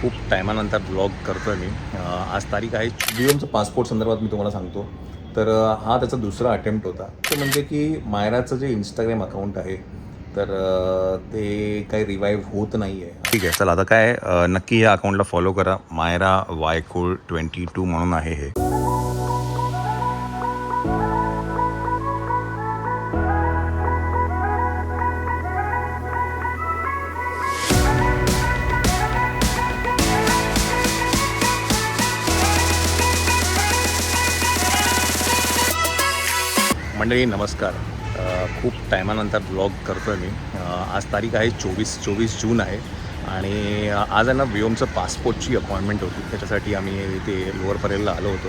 खूप टायमानंतर ब्लॉग करतो आहे मी. आज तारीख आहे वियमचं पासपोर्ट संदर्भात मी तुम्हाला सांगतो. तर हा त्याचा दुसरा अटेम्प्ट होता. तो म्हणजे की मायराचं जे इंस्टाग्राम अकाउंट आहे तर ते काही रिवाईव्ह होत नाही आहे. ठीक आहे, चला आता काय नक्की या अकाउंटला फॉलो करा. मायरा वायकोळ 22 म्हणून आहे हे. मंडळी नमस्कार. खूप टायमानंतर ब्लॉग करतो आहे मी. आज तारीख आहे 24 जून आहे आणि आज आहे ना वियोमचं पासपोर्टची अपॉइंटमेंट होती. त्याच्यासाठी आम्ही इथे लोअर परेलला आलो होतो.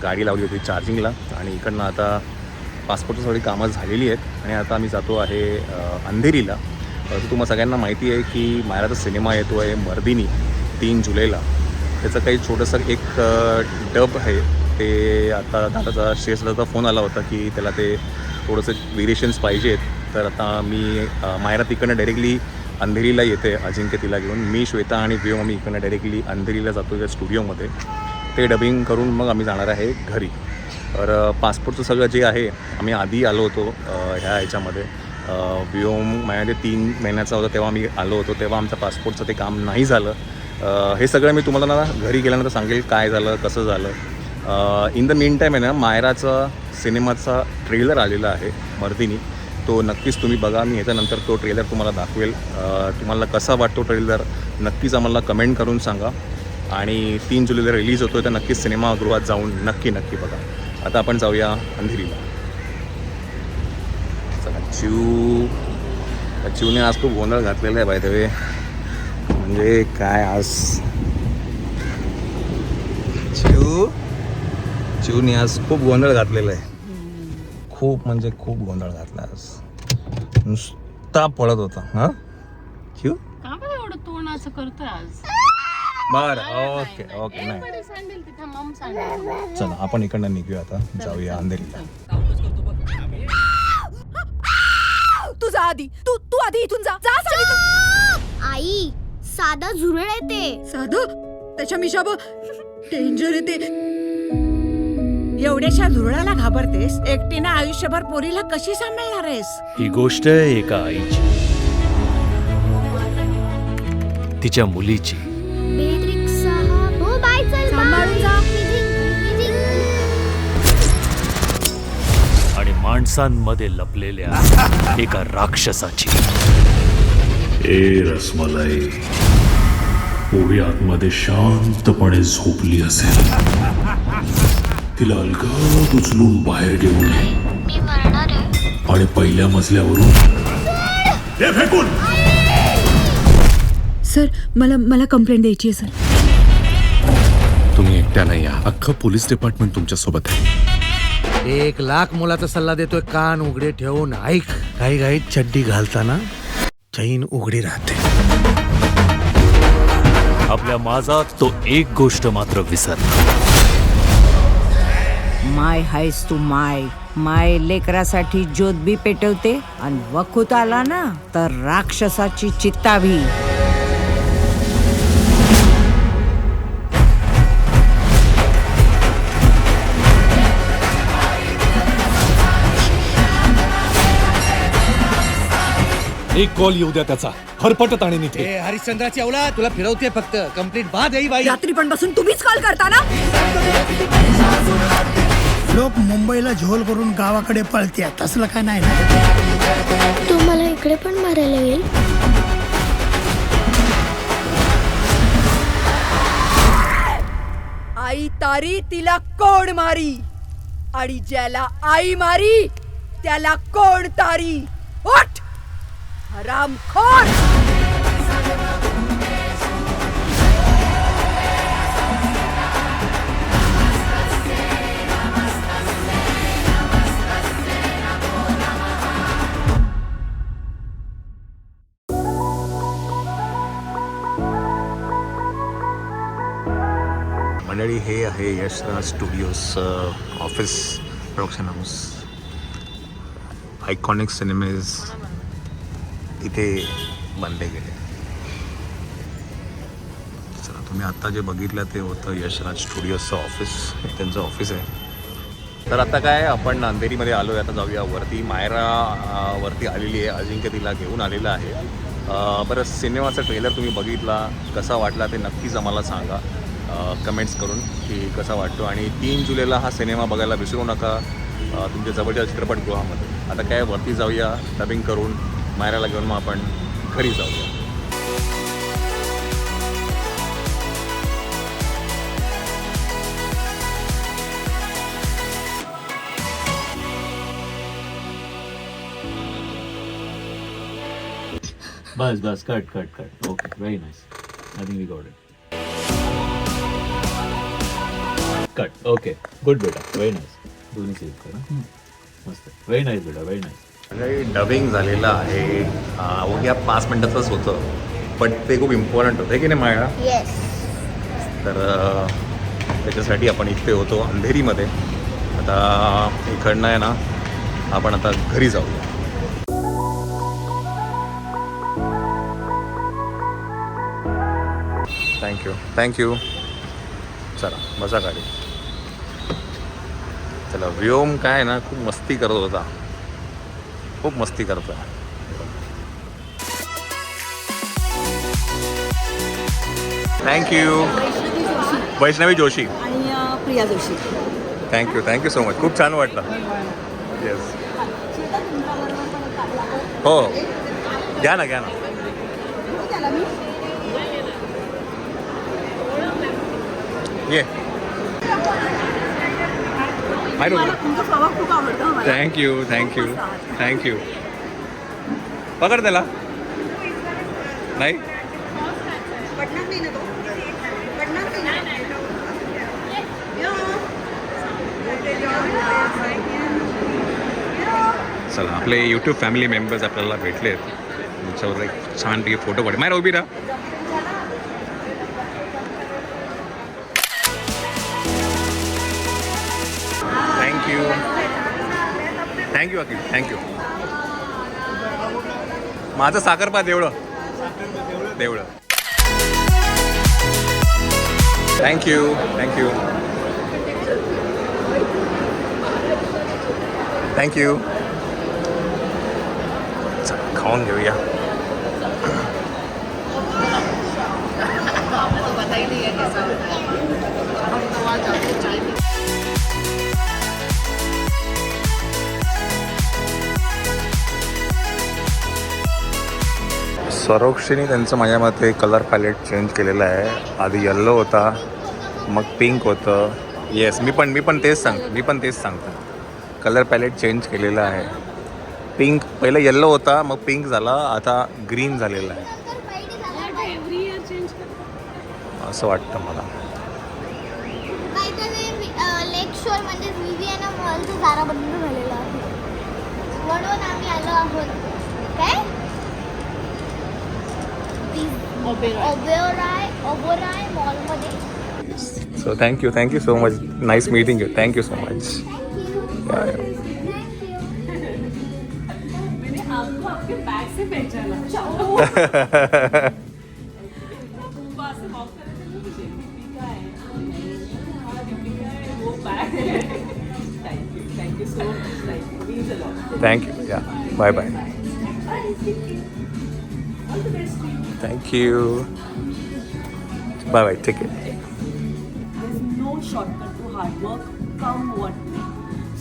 गाडी लावली होती चार्जिंगला आणि इकडनं आता पासपोर्टची सगळी कामं झालेली आहेत आणि आता आम्ही जातो आहे अंधेरीला. तर तुम्हाला सगळ्यांना माहिती आहे की मायराचा सिनेमा येतो आहे मर्दिनी 3 जुलैला. त्याचं काही छोटंसं एक डब आहे ते आता दादाचा शेषदाचा फोन आला होता की त्याला ते थोडंसं व्हेरिएशन्स पाहिजेत. तर आता मी मायरा तिकडनं डायरेक्टली अंधेरीला येते अजिंक्य तिला घेऊन. मी श्वेता आणि व्योम आम्ही इकडनं डायरेक्टली अंधेरीला जातो त्या स्टुडिओमध्ये. ते डबिंग करून मग आम्ही जाणार आहे घरी. तर पासपोर्टचं सगळं जे आहे आम्ही आधी आलो होतो ह्याच्यामध्ये. व्योम माझ्या 3 महिन्याचा होता तेव्हा आम्ही आलो होतो. तेव्हा आमचं पासपोर्टचं ते काम नाही झालं. हे सगळं मी तुम्हाला ना घरी गेल्यानंतर सांगेल काय झालं कसं झालं. इन द मीन टाईम आहे ना मायराचा सिनेमाचा ट्रेलर आलेला आहे मर्दिनी. तो नक्कीच तुम्ही बघा. मी ह्याच्यानंतर तो ट्रेलर तुम्हाला दाखवेल. तुम्हाला कसा वाटतो ट्रेलर नक्कीच आम्हाला कमेंट करून सांगा. आणि 3 जुलैला रिलीज होतो तर नक्कीच सिनेमागृहात जाऊन नक्की बघा. आता आपण जाऊया अंधेरीला. चला चिवने आज खूप गोंधळ घातलेला आहे बाय द वे. म्हणजे काय आज चिवने आज खूप गोंधळ घातलेला आहे. खूप म्हणजे खूप गोंधळ घातला आज. नुसता पळत होता. हा चिव का बरं एवढं तोंडाचं करतोय आज? बरं ओके नाही चला आपण इकडनं निघूया आता. जाऊया अंधेरीला. तुझा आधी तू आधी इथून जा. आई साधा झुरळ आहे ते. साधं त्याच्या मिशाब डेंजर येते. एवढ्याशा झुरळाला घाबरतेस. एकटीनं आयुष्यभर पोरीला कशी सांभाळणार आहेस? ही गोष्ट आहे एका आईची, तिच्या मुलीची. हो बाय चल सांभाळून जा. आणि माणसांमध्ये लपलेल्या एका राक्षसाची. ए रसमलाई, ओवी आतमध्ये शांतपणे झोपली असेल. तिला अलगद उचलून बाहेर घेऊन मी मरणार आहे. आणि पहिल्या मजल्यावरून हे फेकून. सर मला कंप्लेंट द्यायची आहे सर. तुम्ही एकट्या नाही, या अख्खं पोलीस डिपार्टमेंट तुमच्या सोबत आहे. 1,00,000 मुलाचा सल्ला देतोय. कान उघडे ठेवून ऐक. काही काही चड्डी घालताना चैन उघडी राहते. आपल्या माझात तो एक गोष्ट मात्र विसर. माय हायस तू माय लेकरासाठी ज्योत बी पेटवते आणि वखूत आला ना तर राक्षसाची चित्ता भी. एक कॉल येऊ द्या त्याचा. हरपटत आणि नीट. हरिश्चंद्राची अवला तुला फिरवते फक्त. कंप्लीट बाद आहे बाई. रात्री पण बसून तुम्हीच कॉल करता ना. लोक मुंबईला झोल करून गावाकडे पळते. तसलं काय नाही ना. तू मला इकडे पण मारायला येईल. आई तारी तिला कोण मारी आणि ज्याला आई मारी त्याला कोण तारी. उठ हरामखोर. मंडळी हे आहे Yash Raj studios office production house. Iconic cinemas इथे बांधले गेले. चला, तुम्ही आत्ता जे बघितलं ते होतं यशराज स्टुडिओजचं ऑफिस, त्यांचं ऑफिस आहे. तर आता काय आपण अंधेरीमध्ये आलो आहे. आता जाऊया वरती. मायरा वरती आलेली आहे, अजिंक्य तिला घेऊन आलेला आहे. बरं, सिनेमाचा ट्रेलर तुम्ही बघितला, कसा वाटला ते नक्कीच आम्हाला सांगा कमेंट्स करून की कसा वाटतो. आणि 3 जुलैला हा सिनेमा बघायला विसरू नका तुमच्या जवळच्या चित्रपटगृहामध्ये. आता काय वरती जाऊया, डबिंग करून मायराला घेऊन मग आपण घरी जाऊया. बस cut. Okay, very nice. I think we got it. Cut. Okay, good बेटा, व्हेरी नाईस. दोन्ही सेव्ह कर. मस्त, व्हेरी नाईस बेटा, व्हेरी नाईस. म्हणजे डबिंग झालेलं आहे. अवघ्या 5 मिनटाचंच होतं, पण ते खूप इम्पॉर्टंट होतं की नाही मायरा? येस. तर त्याच्यासाठी आपण इथे होतो अंधेरीमध्ये. आता इकडनं आहे ना, आपण आता घरी जाऊया. थँक्यू. चला, बसा गाडी. चला, व्योम काय ना खूप मस्ती करत होता, खूप मस्ती करतो. थँक्यू. वैष्णवी जोशी आणि Priya Joshi. Thank you so much. खूप छान वाटलं. येस. हो, घ्या ना. ये. थँक्यू. पकड त्याला. नाही, चला, आपले यूट्यूब फॅमिली मेंबर्स आपल्याला भेटलेत. त्याच्यावर एक छानपैकी फोटो काढ. मायरा उभी राहा. थँक्यू अखिल. थँक्यू. माझं साखरपा देवळं. थँक्यू. चला, खाऊन घेऊया. स्वरोक्षीने त्यांचं माझ्या मते कलर पॅलेट चेंज केलेलं आहे. आधी येल्लो होता, मग पिंक होतं. येस, मी पण तेच सांगतो. कलर पॅलेट चेंज केलेलं आहे. पिंक पहिलं येल्लो होता, मग पिंक झाला, आता ग्रीन झालेला आहे असं वाटतं मला. लेक शोर म्हणजे विवियाना मॉलचं दारा बंद झालेलं आहे, म्हणून आम्ही आलो आहोत. काय ओबेरॉय मॉलमध्ये. So thank you so much. Nice meeting you. Thank you so much. Thank you. Yeah, bye. Thank you. Bye. Take care. No shortcut to hard work, come what may.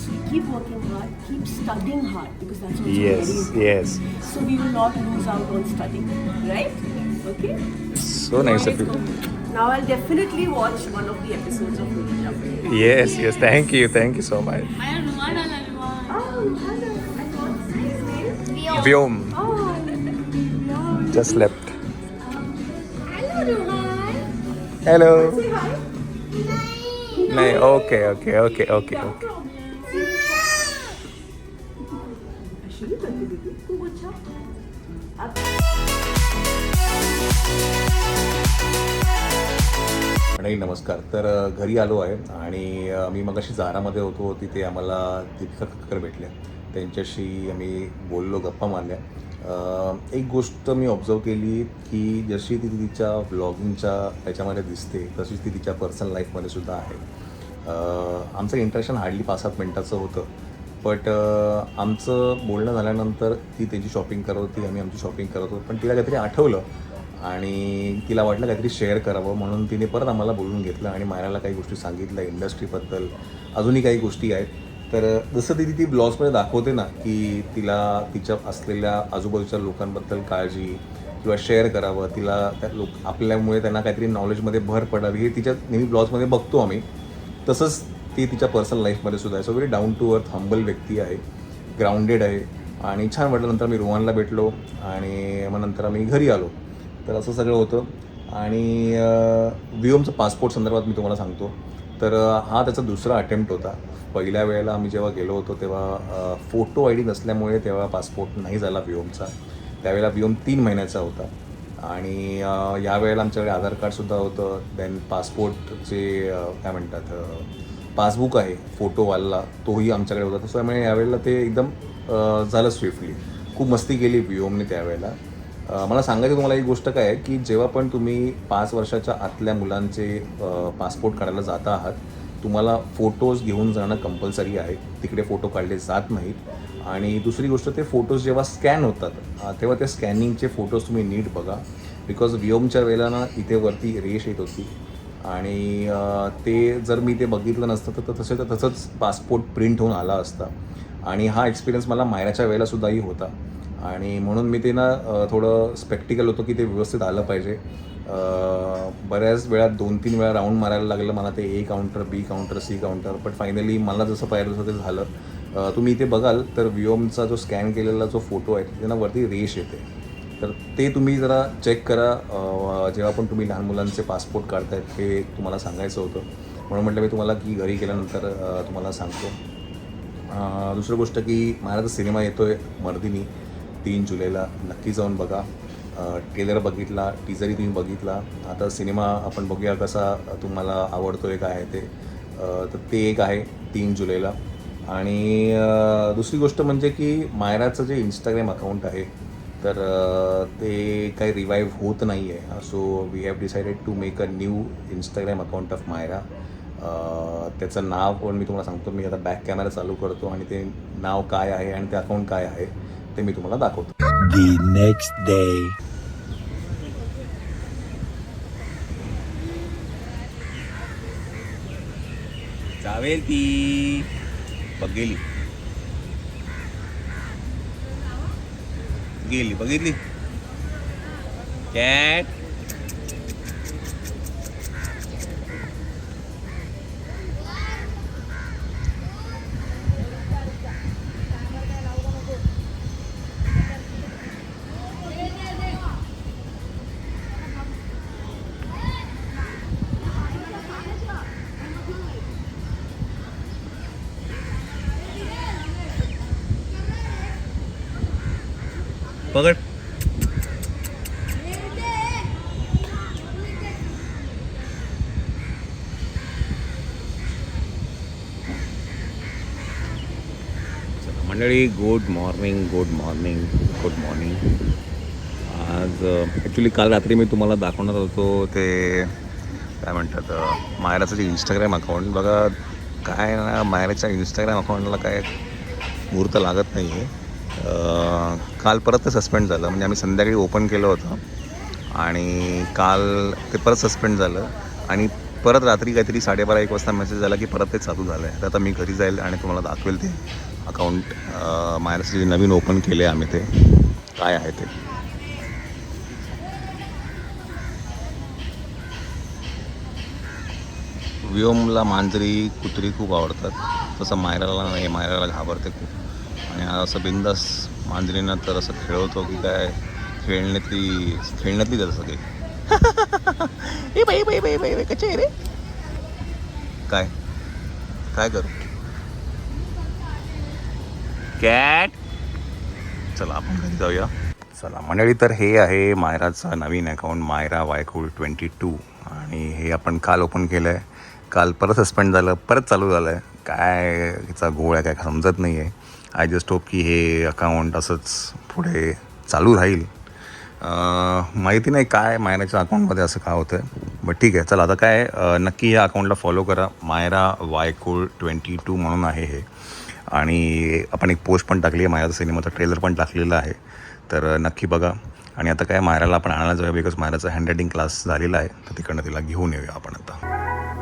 So keep working hard, keep studying hard, because that's also very important. Yes. So we will not lose out on studying, right? Okay? So nice of you. Now I'll definitely watch one of the episodes of Ninja. Yes. Thank you so much. Vyom. Just left. Hello. No, okay. नाही, नमस्कार. तर घरी आलो आहे आणि मी मगाशी झारामध्ये होतो, तिथे आम्हाला दीपिका कक्कर भेटल्या. त्यांच्याशी आम्ही बोललो, गप्पा मारल्या. एक गोष्ट मी ऑब्झर्व केली की जशी ती तिच्या ब्लॉगिंगच्या ह्याच्यामध्ये दिसते तशीच ती तिच्या पर्सनल लाईफमध्ये सुद्धा आहे. आमचं इंटरॅक्शन हार्डली 5-7 मिनटाचं होतं, बट आमचं बोलणं झाल्यानंतर ती त्याची शॉपिंग करत होती, आम्ही आमची शॉपिंग करत होतो. पण तिला काहीतरी आठवलं आणि तिला वाटलं काहीतरी शेअर करावं, म्हणून तिने परत आम्हाला बोलून घेतलं आणि मायराला काही गोष्टी सांगितल्या इंडस्ट्रीबद्दल, अजूनही काही गोष्टी आहेत. तर जसं ती ब्लॉग्समध्ये दाखवते ना की तिला तिच्या असलेल्या आजूबाजूच्या लोकांबद्दल काळजी किंवा शेअर करावं, तिला त्या आपल्यामुळे त्यांना काहीतरी नॉलेजमध्ये भर पडावी, हे तिच्या नेहमी ब्लॉग्समध्ये बघतो आम्ही. तसंच ती तिच्या पर्सनल लाईफमध्ये सुद्धा आहे. So very down to earth humble व्यक्ती आहे, ग्राउंडेड आहे आणि छान वाटलं. नंतर मी रोहनला भेटलो आणि मग नंतर आम्ही घरी आलो. तर असं सगळं होतं. आणि विओमचं पासपोर्ट संदर्भात मी तुम्हाला सांगतो, तर हा त्याचा दुसरा अटेम्प्ट होता. पहिल्या वेळेला आम्ही जेव्हा गेलो होतो तेव्हा फोटो आय डी नसल्यामुळे तेव्हा पासपोर्ट नाही झाला विओमचा. त्यावेळेला विओम 3 महिन्याचा होता आणि यावेळेला आमच्याकडे आधार कार्डसुद्धा होतं. देन पासपोर्टचे काय म्हणतात पासबुक आहे फोटोवाला, तोही आमच्याकडे होता. त्यामुळे यावेळेला ते एकदम झालं स्विफ्टली. खूप मस्ती केली विओमने त्यावेळेला. मला सांगायचं तुम्हाला एक गोष्ट काय आहे की जेव्हा पण तुम्ही 5 वर्षाच्या आतल्या मुलांचे पासपोर्ट काढायला जाता आहात, तुम्हाला फोटोज घेऊन जाणं कंपल्सरी आहे. तिकडे फोटो काढले जात नाहीत. आणि दुसरी गोष्ट, ते फोटोज जेव्हा स्कॅन होतात तेव्हा ते स्कॅनिंगचे फोटोज तुम्ही नीट बघा. बिकॉज विओमच्या वेळेला ना इथे वरती रेष येत होती आणि ते जर मी ते बघितलं नसतं तर तसंच पासपोर्ट प्रिंट होऊन आला असता. आणि हा एक्सपिरियन्स मला मायराच्या वेळेलासुद्धाही होता आणि म्हणून मी ते ना थोडं स्पेक्टिकल होतं की ते व्यवस्थित आलं पाहिजे. बऱ्याच वेळा 2-3 वेळा राऊंड मारायला लागलं मला ते A counter, B counter, C counter, but finally मला जसं पाहिजे तसं ते झालं. तुम्ही इथे बघाल तर विओमचा जो स्कॅन केलेला जो फोटो आहे त्यांना वरती रेष येते, तर ते तुम्ही जरा चेक करा जेव्हा पण तुम्ही लहान मुलांचे पासपोर्ट काढतायत. हे तुम्हाला सांगायचं होतं, म्हणून म्हटलं मी तुम्हाला की घरी गेल्यानंतर तुम्हाला सांगतो. दुसरी गोष्ट की माझा सिनेमा येतो आहे मर्दिनी 3 जुलैला, नक्की जाऊन बघा. ट्रेलर बघितला, टीजरही तुम्ही बघितला. आता सिनेमा आपण बघूया कसा तुम्हाला आवडतो आहे, काय आहे ते. तर ते एक आहे 3 जुलैला. आणि दुसरी गोष्ट म्हणजे की मायराचं जे इंस्टाग्राम अकाउंट आहे तर ते काही रिवाईव्ह होत नाही आहे. So we have decided to make a new Instagram account of Myra. त्याचं नाव पण मी तुम्हाला सांगतो. मी आता बॅक कॅमेरा चालू करतो आणि ते नाव काय आहे आणि ते अकाउंट काय आहे ते मी तुम्हाला दाखवतो. The next day. जावेल ती गेली बघितली कॅट. पकड. मंडळी, गुड मॉर्निंग. आज ॲक्च्युली काल रात्री मी तुम्हाला दाखवणार होतो ते काय म्हणतात मायराचं जे इंस्टाग्राम अकाउंट. बघा काय ना, मायराच्या इंस्टाग्राम अकाउंटला काय मुहूर्त लागत नाही आहे. काल परत ते सस्पेंड झालं. म्हणजे आम्ही संध्याकाळी ओपन केलं होतं आणि काल ते परत सस्पेंड झालं आणि परत रात्री काहीतरी 12:30-1 वाजता मेसेज झाला की परत ते चालू झालं आहे. तर आता मी घरी जाईल आणि तुम्हाला दाखवेल ते अकाउंट मायराचं जे नवीन ओपन केले आम्ही ते काय आहे ते. विओमला मांजरी कुत्री खूप आवडतात, तसं मायराला नाही. मायराला घाबरते खूप आणि असं बिंदास मांजरीनं तर असं खेळवतो की काय खेळण्यातली जातं सगळे. ए बाई बाई बाई बाई कचे रे काय काय करू कॅट. चला आपण घरी जाऊया. चला मंडळी, तर हे आहे मायराचं नवीन अकाउंट मायरा वायकुळ 22 आणि हे आपण काल ओपन केलं आहे. काल परत सस्पेंड झालं, परत चालू झालं आहे. काय याचा घोळ आहे काय समजत नाही आहे. आय जस्ट होप की हे अकाउंट असंच पुढे चालू राहील. माहिती नाही काय मायराच्या अकाउंटमध्ये असं का होतं आहे, बट ठीक आहे. चला आता काय नक्की या अकाउंटला फॉलो करा. मायरा वायकोळ 22 म्हणून आहे हे. आणि आपण एक पोस्ट पण टाकली आहे, मायराचा सिनेमाचा ट्रेलर पण टाकलेला आहे, तर नक्की बघा. आणि आता काय मायराला आपण आणायला जाऊया, बिकॉज मायराचा हँडरायटिंग क्लास झालेला आहे, तर तिकडनं तिला घेऊन येऊया आपण आता.